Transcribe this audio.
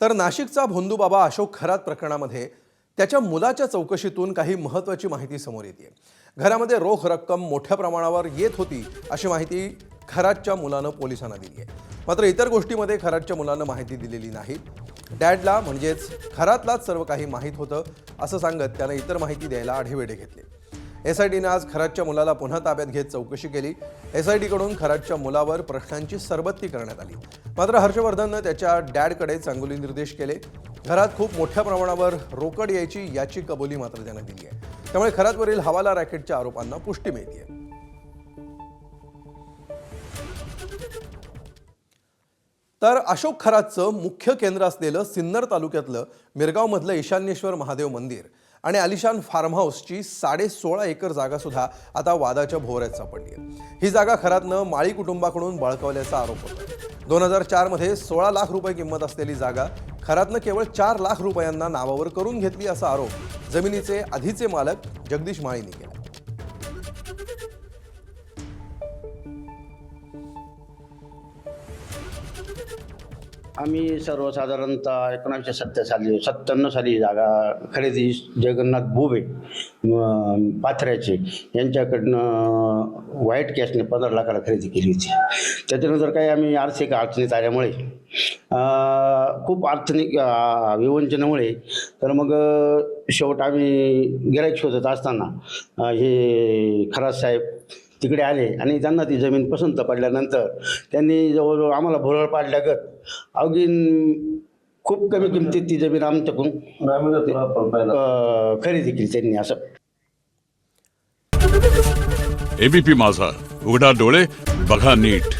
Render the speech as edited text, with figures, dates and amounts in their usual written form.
तर नाशिकचा भोंदूबाबा अशोक खरात प्रकरणामध्ये त्याच्या मुलाच्या चौकशीतून काही महत्त्वाची माहिती समोर येते। घरामध्ये रोख रक्कम मोठ्या प्रमाणावर येत होती अशी माहिती खरातच्या मुलानं पोलिसांना दिली आहे। मात्र इतर गोष्टींमध्ये खरातच्या मुलानं माहिती दिलेली नाही। डॅडला म्हणजेच खरातलाच सर्व काही माहीत होतं असं सांगत त्याने इतर माहिती द्यायला आढेवेढे घेतले। एसआयटीने आज खरातच्या मुलाला पुन्हा ताब्यात घेत चौकशी केली। एसआयटीकडून खरातच्या मुलावर प्रश्नांची सरबत्ती करण्यात आली। मात्र हर्षवर्धनने त्याच्या डॅडकडे चांगुली निर्देश केले। घरात खूप मोठ्या प्रमाणावर रोकड यायची याची कबुली मात्र त्याने दिली आहे। त्यामुळे खरातवरील हवाला रॅकेटच्या आरोपांना पुष्टी मिळते। तर अशोक खरातचं मुख्य केंद्र असलेलं सिन्नर तालुक्यातलं मिरगावमधलं ईशान्येश्वर महादेव मंदिर आणि आलिशान फार्म हाऊसची 16.5 एकर जागा सुद्धा आता वादाच्या भोवऱ्यात सापडली आहे। ही जागा खरातनं माळी कुटुंबाकडून बळकावल्याचा आरोप होता। 2004 मध्ये 16 लाख रुपये किंमत असलेली जागा खरातनं केवळ 4 लाख रुपयांना नावावर करून घेतली असा आरोप जमिनीचे आधीचे मालक जगदीश माळींनी केला। आम्ही सर्वसाधारणतः 1997 साली जागा खरेदी जगन्नाथ बुबे पाथऱ्याचे यांच्याकडनं व्हाईट कॅशने 15 लाखाला खरेदी केली होती। त्याच्यानंतर काही आम्ही आर्थिक अडचणीत आल्यामुळे खूप आर्थिक विवंचनेमुळे तर मग शेवट आम्ही गिऱ्हाईक शोधत असताना हे खरात साहेब तिकडे आले आणि त्यांना ती जमीन पसंत पडल्यानंतर त्यांनी जवळजवळ आम्हाला भुरळ पाडल्यागत अवघीन खूप कमी किमतीत ती जमीन आमच्याकडून खरेदी केली त्यांनी। असं एबीपी माझा, उघडा डोळे बघा नीट।